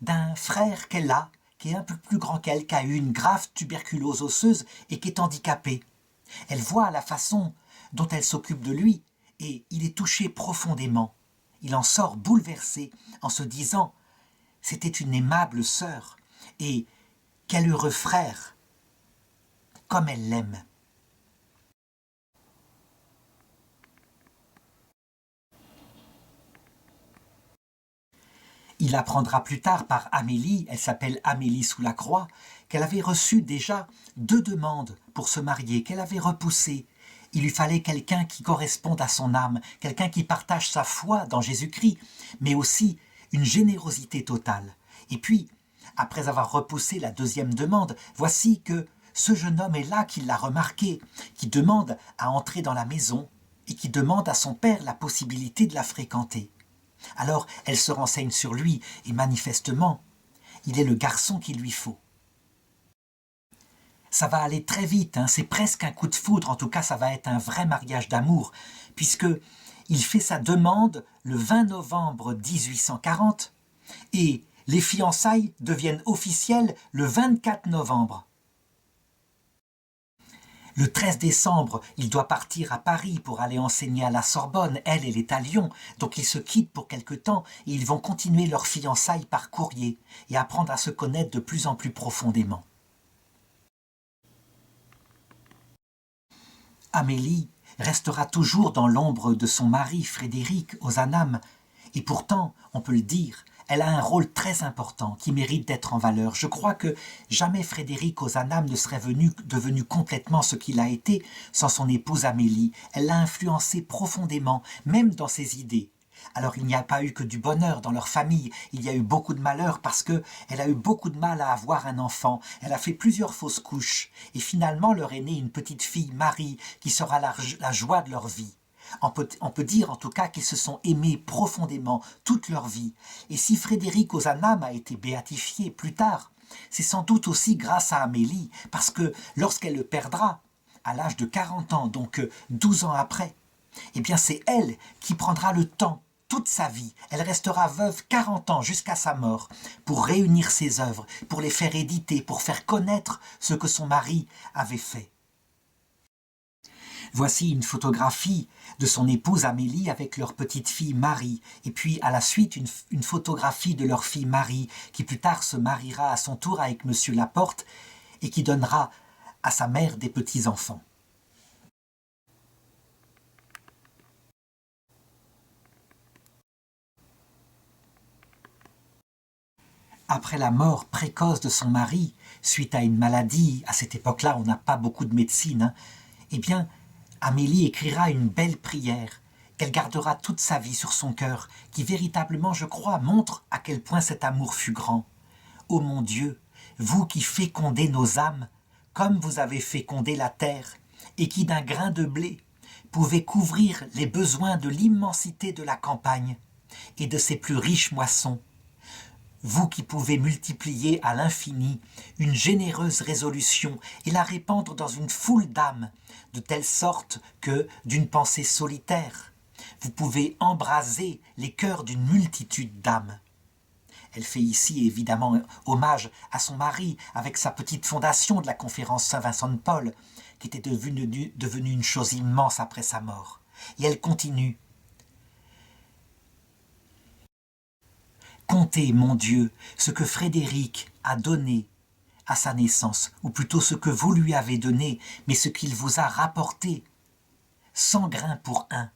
d'un frère qu'elle a, qui est un peu plus grand qu'elle, qui a eu une grave tuberculose osseuse et qui est handicapé. Elle voit la façon dont elle s'occupe de lui, et il est touché profondément. Il en sort bouleversé en se disant « C'était une aimable sœur, et quel heureux frère, comme elle l'aime !» Il apprendra plus tard par Amélie, elle s'appelle Amélie Soulacroix, qu'elle avait reçu déjà 2 demandes pour se marier, qu'elle avait repoussées. Il lui fallait quelqu'un qui corresponde à son âme, quelqu'un qui partage sa foi dans Jésus-Christ, mais aussi une générosité totale. Et puis, après avoir repoussé la 2e demande, voici que ce jeune homme est là qui l'a remarqué, qui demande à entrer dans la maison et qui demande à son père la possibilité de la fréquenter. Alors elle se renseigne sur lui et manifestement, il est le garçon qu'il lui faut. Ça va aller très vite, hein, c'est presque un coup de foudre, en tout cas ça va être un vrai mariage d'amour, puisque il fait sa demande le 20 novembre 1840 et les fiançailles deviennent officielles le 24 novembre. Le 13 décembre, il doit partir à Paris pour aller enseigner à la Sorbonne. Elle est à Lyon, donc ils se quittent pour quelque temps et ils vont continuer leur fiançailles par courrier et apprendre à se connaître de plus en plus profondément. Amélie restera toujours dans l'ombre de son mari Frédéric Ozanam, et pourtant, on peut le dire, elle a un rôle très important qui mérite d'être en valeur. Je crois que jamais Frédéric Ozanam ne serait devenu complètement ce qu'il a été sans son épouse Amélie. Elle l'a influencé profondément, même dans ses idées. Alors il n'y a pas eu que du bonheur dans leur famille, il y a eu beaucoup de malheur parce qu'elle a eu beaucoup de mal à avoir un enfant, elle a fait plusieurs fausses couches, et finalement leur est née une petite fille, Marie, qui sera la joie de leur vie. On peut dire en tout cas qu'ils se sont aimés profondément toute leur vie. Et si Frédéric Ozanam a été béatifié plus tard, c'est sans doute aussi grâce à Amélie, parce que lorsqu'elle le perdra, à l'âge de 40 ans, donc 12 ans après, eh bien c'est elle qui prendra le temps, toute sa vie. Elle restera veuve 40 ans jusqu'à sa mort pour réunir ses œuvres, pour les faire éditer, pour faire connaître ce que son mari avait fait. Voici une photographie de son épouse Amélie avec leur petite fille Marie, et puis à la suite une photographie de leur fille Marie, qui plus tard se mariera à son tour avec Monsieur Laporte et qui donnera à sa mère des petits-enfants. Après la mort précoce de son mari, suite à une maladie, à cette époque-là on n'a pas beaucoup de médecine, eh bien Amélie écrira une belle prière qu'elle gardera toute sa vie sur son cœur, qui véritablement, je crois, montre à quel point cet amour fut grand. Ô mon Dieu, vous qui fécondez nos âmes, comme vous avez fécondé la terre, et qui d'un grain de blé pouvez couvrir les besoins de l'immensité de la campagne et de ses plus riches moissons, vous qui pouvez multiplier à l'infini une généreuse résolution et la répandre dans une foule d'âmes, de telle sorte que, d'une pensée solitaire, vous pouvez embraser les cœurs d'une multitude d'âmes. Elle fait ici évidemment hommage à son mari avec sa petite fondation de la conférence Saint-Vincent de Paul, qui était devenue une chose immense après sa mort. Et elle continue. Comptez, mon Dieu, ce que Frédéric a donné à sa naissance, ou plutôt ce que vous lui avez donné, mais ce qu'il vous a rapporté, 100 grains pour un.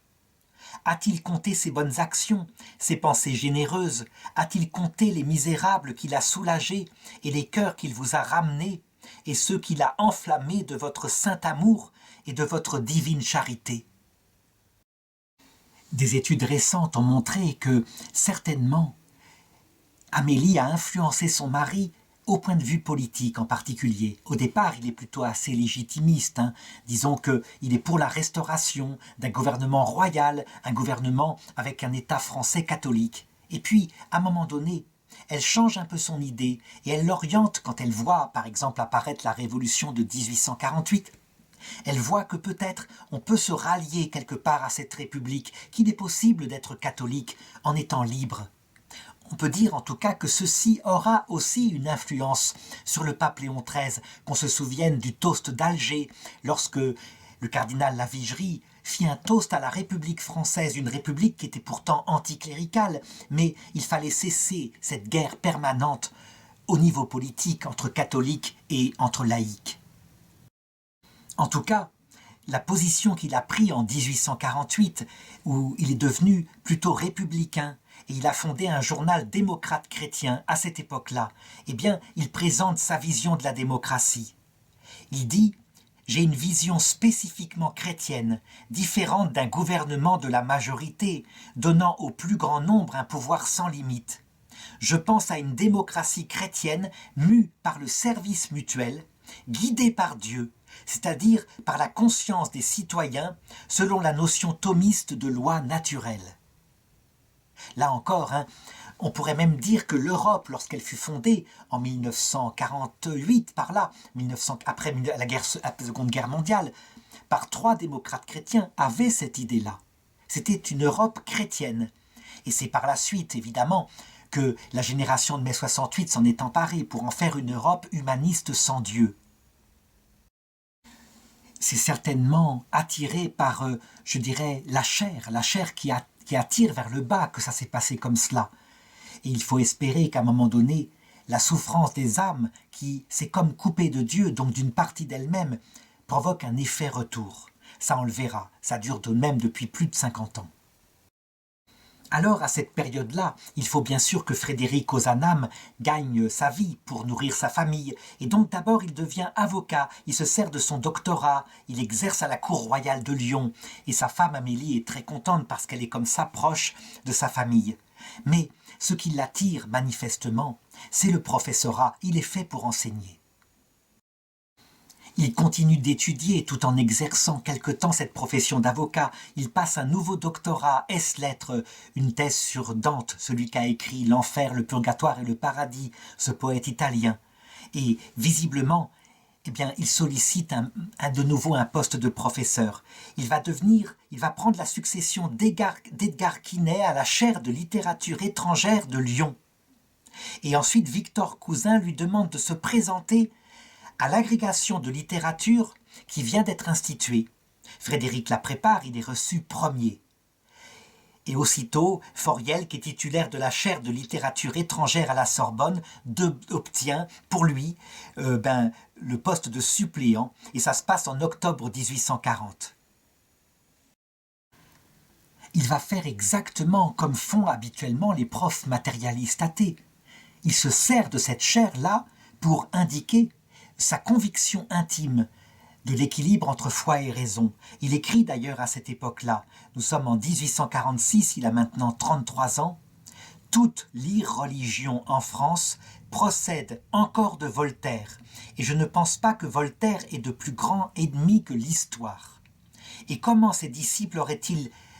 A-t-il compté ses bonnes actions, ses pensées généreuses? A-t-il compté les misérables qu'il a soulagés et les cœurs qu'il vous a ramenés, et ceux qu'il a enflammés de votre saint amour et de votre divine charité? Des études récentes ont montré que, certainement, Amélie a influencé son mari au point de vue politique en particulier. Au départ, il est plutôt assez légitimiste. Disons qu'il est pour la restauration d'un gouvernement royal, un gouvernement avec un État français catholique. Et puis, à un moment donné, elle change un peu son idée et elle l'oriente quand elle voit, par exemple, apparaître la révolution de 1848. Elle voit que peut-être on peut se rallier quelque part à cette république, qu'il est possible d'être catholique en étant libre. On peut dire en tout cas que ceci aura aussi une influence sur le pape Léon XIII, qu'on se souvienne du toast d'Alger, lorsque le cardinal Lavigerie fit un toast à la République française, une république qui était pourtant anticléricale, mais il fallait cesser cette guerre permanente au niveau politique entre catholiques et entre laïcs. En tout cas, la position qu'il a prise en 1848, où il est devenu plutôt républicain, et il a fondé un journal démocrate chrétien à cette époque-là, eh bien, il présente sa vision de la démocratie. Il dit « J'ai une vision spécifiquement chrétienne, différente d'un gouvernement de la majorité, donnant au plus grand nombre un pouvoir sans limite. Je pense à une démocratie chrétienne mue par le service mutuel, guidée par Dieu, c'est-à-dire par la conscience des citoyens selon la notion thomiste de loi naturelle. » Là encore, on pourrait même dire que l'Europe, lorsqu'elle fut fondée en 1948, par là, après la Seconde Guerre mondiale, par 3 démocrates chrétiens, avait cette idée-là. C'était une Europe chrétienne. Et c'est par la suite, évidemment, que la génération de mai 68 s'en est emparée pour en faire une Europe humaniste sans Dieu. c'est certainement attiré par, je dirais, la chair qui attire vers le bas que ça s'est passé comme cela. Et il faut espérer qu'à un moment donné, la souffrance des âmes, qui s'est comme coupée de Dieu, donc d'une partie d'elle-même, provoque un effet retour. Ça, on le verra. Ça dure de même depuis plus de 50 ans. Alors, à cette période-là, il faut bien sûr que Frédéric Ozanam gagne sa vie pour nourrir sa famille. Et donc d'abord, il devient avocat, il se sert de son doctorat, il exerce à la cour royale de Lyon. Et sa femme Amélie est très contente parce qu'elle est comme ça proche de sa famille. Mais ce qui l'attire manifestement, c'est le professorat, il est fait pour enseigner. Il continue d'étudier tout en exerçant quelque temps cette profession d'avocat. Il passe un nouveau doctorat, ès-lettres, une thèse sur Dante, celui qui a écrit L'enfer, le purgatoire et le paradis, ce poète italien. Et visiblement, eh bien, il sollicite de nouveau un poste de professeur. Il va prendre la succession d'Edgar Quinet à la chaire de littérature étrangère de Lyon. Et ensuite, Victor Cousin lui demande de se présenter à l'agrégation de littérature qui vient d'être instituée. Frédéric la prépare, il est reçu premier. Et aussitôt, Fauriel, qui est titulaire de la chaire de littérature étrangère à la Sorbonne, obtient pour lui le poste de suppléant, et ça se passe en octobre 1840. Il va faire exactement comme font habituellement les profs matérialistes athées. Il se sert de cette chaire-là pour indiquer sa conviction intime de l'équilibre entre foi et raison. Il écrit d'ailleurs à cette époque-là, nous sommes en 1846, il a maintenant 33 ans, « Toute l'irreligion en France procède encore de Voltaire, et je ne pense pas que Voltaire ait de plus grand ennemi que l'histoire. Et comment ses disciples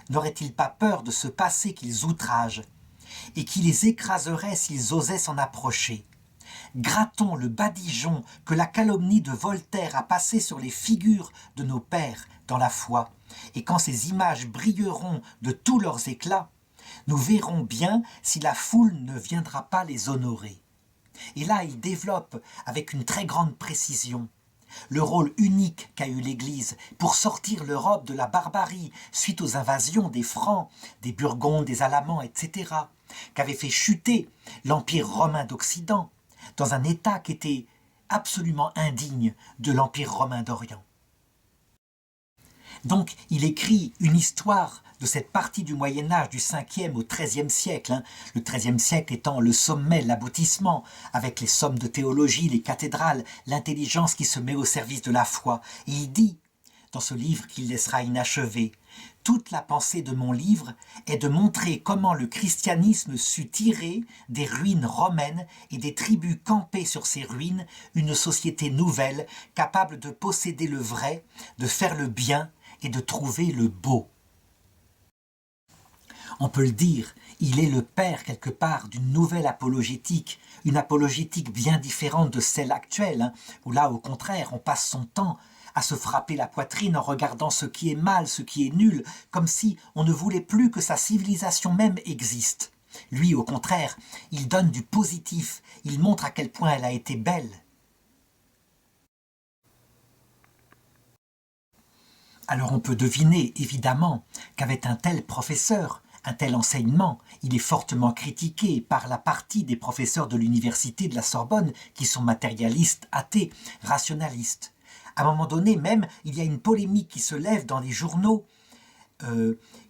n'auraient-ils pas peur de ce passé qu'ils outragent, et qui les écraserait s'ils osaient s'en approcher ? Grattons le badigeon que la calomnie de Voltaire a passé sur les figures de nos pères dans la foi, et quand ces images brilleront de tous leurs éclats, nous verrons bien si la foule ne viendra pas les honorer. » Et là, il développe avec une très grande précision le rôle unique qu'a eu l'Église pour sortir l'Europe de la barbarie suite aux invasions des Francs, des Burgondes, des Alamans, etc., qu'avait fait chuter l'Empire romain d'Occident dans un état qui était absolument indigne de l'Empire romain d'Orient. Donc, il écrit une histoire de cette partie du Moyen-Âge du 5e au XIIIe siècle, le XIIIe siècle étant le sommet, l'aboutissement, avec les sommes de théologie, les cathédrales, l'intelligence qui se met au service de la foi. Et il dit, dans ce livre qu'il laissera inachevé, « Toute la pensée de mon livre est de montrer comment le christianisme sut tirer des ruines romaines et des tribus campées sur ces ruines une société nouvelle, capable de posséder le vrai, de faire le bien et de trouver le beau. » On peut le dire, il est le père quelque part d'une nouvelle apologétique, une apologétique bien différente de celle actuelle, où là au contraire on passe son temps à se frapper la poitrine en regardant ce qui est mal, ce qui est nul, comme si on ne voulait plus que sa civilisation même existe. Lui, au contraire, il donne du positif, il montre à quel point elle a été belle. Alors on peut deviner, évidemment, qu'avec un tel professeur, un tel enseignement, il est fortement critiqué par la partie des professeurs de l'université de la Sorbonne qui sont matérialistes, athées, rationalistes. À un moment donné, même, il y a une polémique qui se lève dans les journaux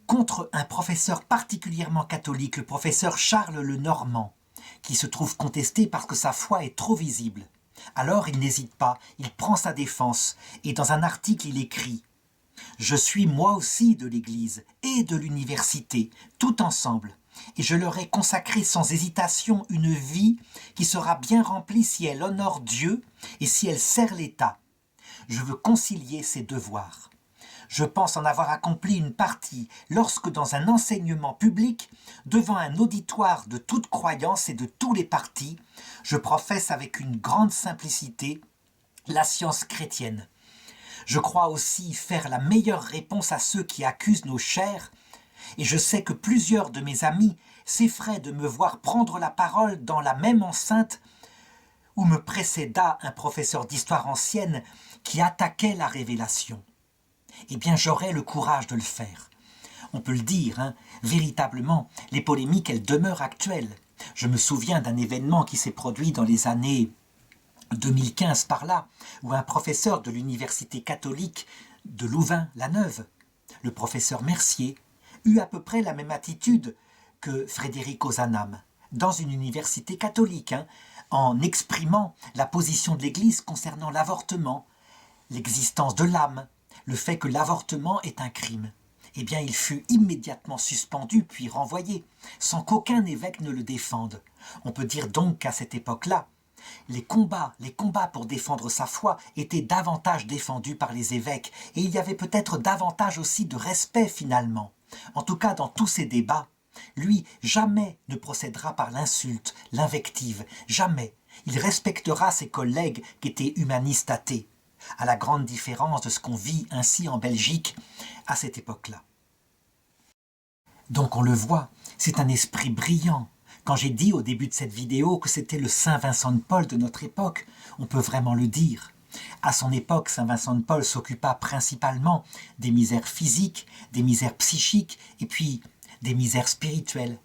contre un professeur particulièrement catholique, le professeur Charles Lenormand, qui se trouve contesté parce que sa foi est trop visible. Alors il n'hésite pas, il prend sa défense, et dans un article il écrit « Je suis moi aussi de l'Église et de l'université, tout ensemble, et je leur ai consacré sans hésitation une vie qui sera bien remplie si elle honore Dieu et si elle sert l'État. Je veux concilier ces devoirs. Je pense en avoir accompli une partie lorsque dans un enseignement public, devant un auditoire de toute croyance et de tous les partis, je professe avec une grande simplicité la science chrétienne. Je crois aussi faire la meilleure réponse à ceux qui accusent nos chairs, et je sais que plusieurs de mes amis s'effraient de me voir prendre la parole dans la même enceinte où me précéda un professeur d'histoire ancienne qui attaquait la révélation. Eh bien, j'aurais le courage de le faire. On peut le dire, hein, véritablement, les polémiques, elles demeurent actuelles. Je me souviens d'un événement qui s'est produit dans les années 2015 par là, où un professeur de l'université catholique de Louvain-la-Neuve, le professeur Mercier, eut à peu près la même attitude que Frédéric Ozanam, dans une université catholique, hein, en exprimant la position de l'Église concernant l'avortement, l'existence de l'âme, le fait que l'avortement est un crime. Eh bien, il fut immédiatement suspendu puis renvoyé, sans qu'aucun évêque ne le défende. On peut dire donc qu'à cette époque-là, les combats pour défendre sa foi étaient davantage défendus par les évêques, et il y avait peut-être davantage aussi de respect finalement. En tout cas, dans tous ces débats, lui jamais ne procédera par l'insulte, l'invective, jamais. Il respectera ses collègues qui étaient humanistes athées, à la grande différence de ce qu'on vit ainsi en Belgique à cette époque-là. Donc on le voit, c'est un esprit brillant. Quand j'ai dit au début de cette vidéo que c'était le Saint Vincent de Paul de notre époque, on peut vraiment le dire. À son époque, Saint Vincent de Paul s'occupa principalement des misères physiques, des misères psychiques et puis des misères spirituelles.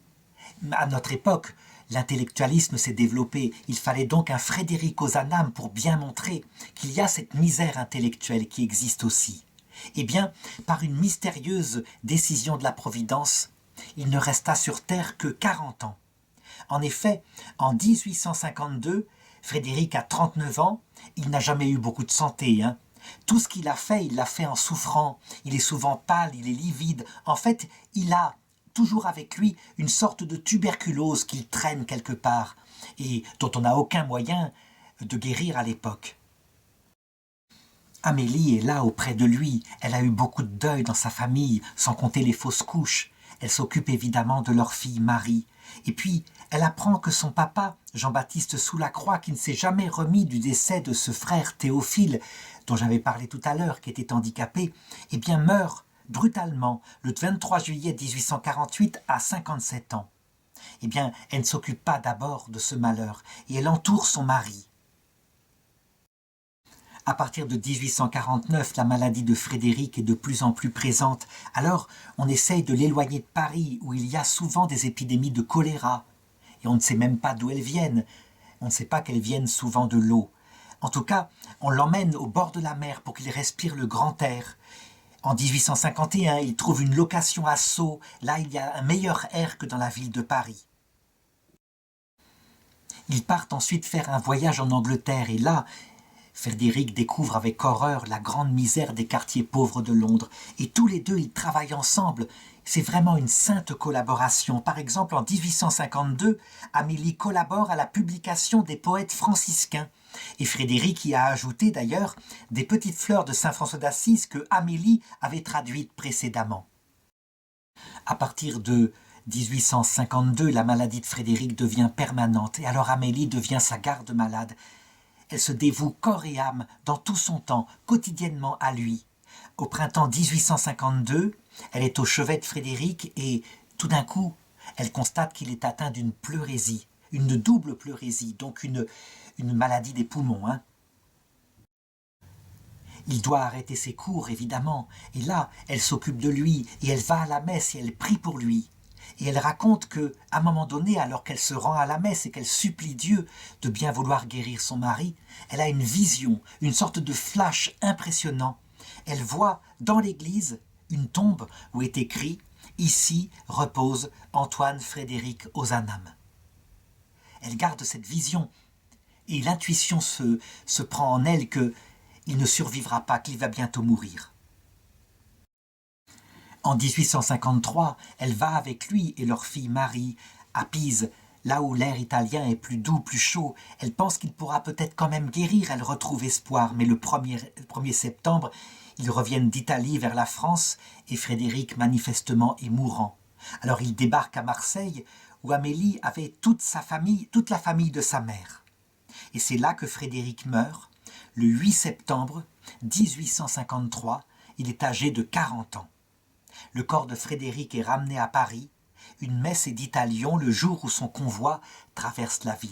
À notre époque, l'intellectualisme s'est développé. Il fallait donc un Frédéric Ozanam pour bien montrer qu'il y a cette misère intellectuelle qui existe aussi. Eh bien, par une mystérieuse décision de la Providence, il ne resta sur terre que 40 ans. En effet, en 1852, Frédéric a 39 ans, il n'a jamais eu beaucoup de santé. Tout ce qu'il a fait, il l'a fait en souffrant. Il est souvent pâle, il est livide. En fait, il a toujours avec lui une sorte de tuberculose qu'il traîne quelque part et dont on n'a aucun moyen de guérir à l'époque. Amélie est là auprès de lui. Elle a eu beaucoup de deuil dans sa famille, sans compter les fausses couches. Elle s'occupe évidemment de leur fille Marie. Et puis, elle apprend que son papa, Jean-Baptiste Soulacroix, qui ne s'est jamais remis du décès de ce frère Théophile, dont j'avais parlé tout à l'heure, qui était handicapé, eh bien meurt brutalement le 23 juillet 1848 à 57 ans. Eh bien, elle ne s'occupe pas d'abord de ce malheur et elle entoure son mari. À partir de 1849, la maladie de Frédéric est de plus en plus présente. Alors, on essaye de l'éloigner de Paris, où il y a souvent des épidémies de choléra. Et on ne sait même pas d'où elles viennent. On ne sait pas qu'elles viennent souvent de l'eau. En tout cas, on l'emmène au bord de la mer pour qu'il respire le grand air. En 1851, il trouve une location à Sceaux. Là, il y a un meilleur air que dans la ville de Paris. Ils partent ensuite faire un voyage en Angleterre et là, Frédéric découvre avec horreur la grande misère des quartiers pauvres de Londres. Et tous les deux, ils travaillent ensemble. C'est vraiment une sainte collaboration. Par exemple, en 1852, Amélie collabore à la publication des poètes franciscains. Et Frédéric y a ajouté d'ailleurs des petites fleurs de Saint François d'Assise que Amélie avait traduites précédemment. À partir de 1852, la maladie de Frédéric devient permanente et alors Amélie devient sa garde-malade. Elle se dévoue corps et âme dans tout son temps, quotidiennement à lui. Au printemps 1852, elle est au chevet de Frédéric et, tout d'un coup, elle constate qu'il est atteint d'une pleurésie, une double pleurésie, donc une maladie des poumons. Il doit arrêter ses cours, évidemment, et là, elle s'occupe de lui, et elle va à la messe et elle prie pour lui. Et elle raconte qu'à un moment donné, alors qu'elle se rend à la messe et qu'elle supplie Dieu de bien vouloir guérir son mari, elle a une vision, une sorte de flash impressionnant. Elle voit dans l'église une tombe où est écrit « Ici repose Antoine Frédéric Ozanam ». Elle garde cette vision et l'intuition se prend en elle qu'il ne survivra pas, qu'il va bientôt mourir. En 1853, elle va avec lui et leur fille Marie à Pise, là où l'air italien est plus doux, plus chaud. Elle pense qu'il pourra peut-être quand même guérir, elle retrouve espoir. Mais le 1er septembre, ils reviennent d'Italie vers la France et Frédéric, manifestement, est mourant. Alors il débarque à Marseille, où Amélie avait toute la famille de sa mère. Et c'est là que Frédéric meurt, le 8 septembre 1853. Il est âgé de 40 ans. Le corps de Frédéric est ramené à Paris. Une messe est dite à Lyon le jour où son convoi traverse la ville.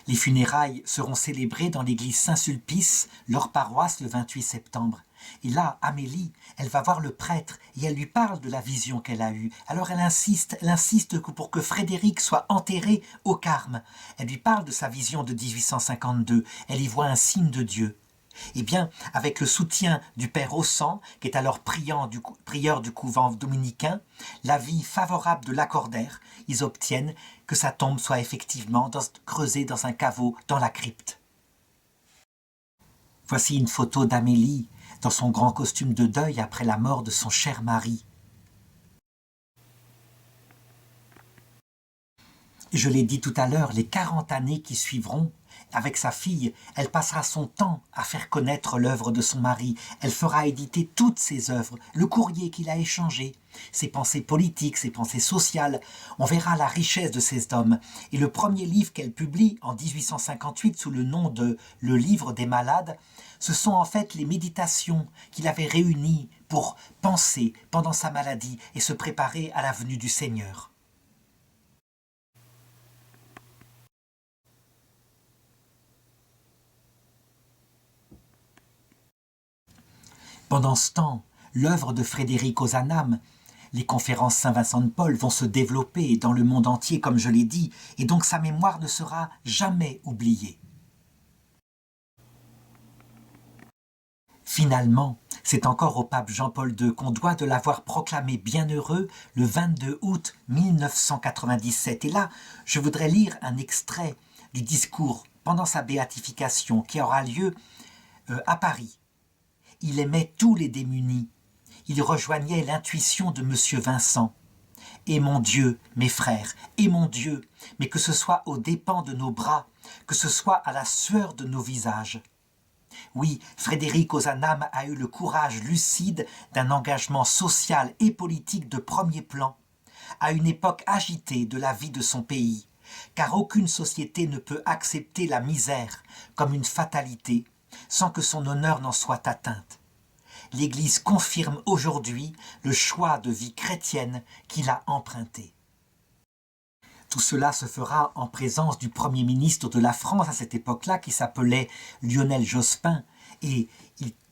Les funérailles seront célébrées dans l'église Saint-Sulpice, leur paroisse, le 28 septembre. Et là, Amélie, elle va voir le prêtre et elle lui parle de la vision qu'elle a eue. Alors elle insiste pour que Frédéric soit enterré au Carme. Elle lui parle de sa vision de 1852. Elle y voit un signe de Dieu. Eh bien, avec le soutien du père Aussan, qui est alors prieur du couvent dominicain, l'avis favorable de Lacordaire, ils obtiennent que sa tombe soit effectivement creusée dans un caveau dans la crypte. Voici une photo d'Amélie dans son grand costume de deuil après la mort de son cher mari. Je l'ai dit tout à l'heure, les 40 années qui suivront, avec sa fille, elle passera son temps à faire connaître l'œuvre de son mari. Elle fera éditer toutes ses œuvres, le courrier qu'il a échangé, ses pensées politiques, ses pensées sociales. On verra la richesse de ces hommes. Et le premier livre qu'elle publie en 1858 sous le nom de « Le livre des malades », ce sont en fait les méditations qu'il avait réunies pour penser pendant sa maladie et se préparer à la venue du Seigneur. Pendant ce temps, l'œuvre de Frédéric Ozanam, les conférences Saint-Vincent de Paul vont se développer dans le monde entier, comme je l'ai dit, et donc sa mémoire ne sera jamais oubliée. Finalement, c'est encore au pape Jean-Paul II qu'on doit de l'avoir proclamé bienheureux le 22 août 1997. Et là, je voudrais lire un extrait du discours pendant sa béatification qui aura lieu à Paris. Il aimait tous les démunis. Il rejoignait l'intuition de M. Vincent. Et mon Dieu, mes frères, et mon Dieu, mais que ce soit aux dépens de nos bras, que ce soit à la sueur de nos visages. Oui, Frédéric Ozanam a eu le courage lucide d'un engagement social et politique de premier plan, à une époque agitée de la vie de son pays, car aucune société ne peut accepter la misère comme une fatalité, sans que son honneur n'en soit atteinte. L'Église confirme aujourd'hui le choix de vie chrétienne qu'il a emprunté. Tout cela se fera en présence du Premier ministre de la France à cette époque-là, qui s'appelait Lionel Jospin, et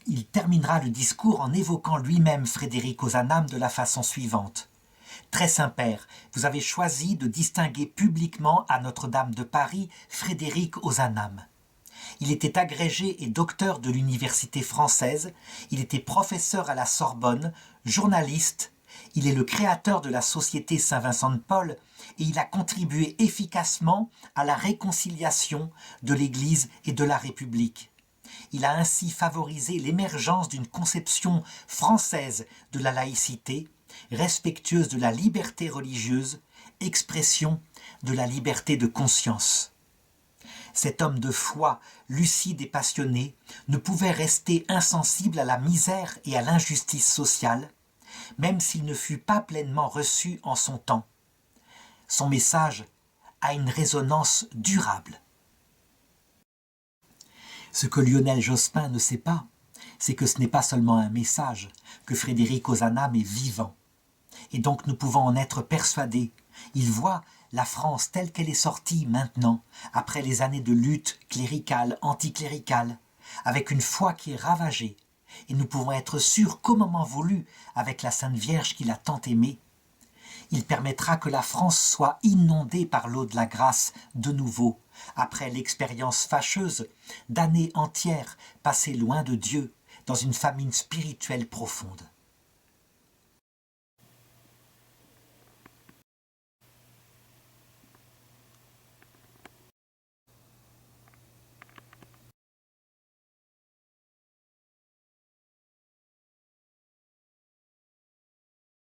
il terminera le discours en évoquant lui-même Frédéric Ozanam de la façon suivante. « Très Saint-Père, vous avez choisi de distinguer publiquement à Notre-Dame de Paris Frédéric Ozanam. Il était agrégé et docteur de l'université française, il était professeur à la Sorbonne, journaliste, il est le créateur de la Société Saint-Vincent de Paul et il a contribué efficacement à la réconciliation de l'Église et de la République. Il a ainsi favorisé l'émergence d'une conception française de la laïcité, respectueuse de la liberté religieuse, expression de la liberté de conscience. Cet homme de foi, lucide et passionné, ne pouvait rester insensible à la misère et à l'injustice sociale, même s'il ne fut pas pleinement reçu en son temps. Son message a une résonance durable. Ce que Lionel Jospin ne sait pas, c'est que ce n'est pas seulement un message, que Frédéric Ozanam est vivant. Et donc nous pouvons en être persuadés. Il voit la France telle qu'elle est sortie maintenant, après les années de lutte cléricale, anticléricale, avec une foi qui est ravagée. Et nous pouvons être sûrs qu'au moment voulu, avec la Sainte Vierge qu'il a tant aimée, il permettra que la France soit inondée par l'eau de la grâce de nouveau, après l'expérience fâcheuse d'années entières passées loin de Dieu, dans une famine spirituelle profonde.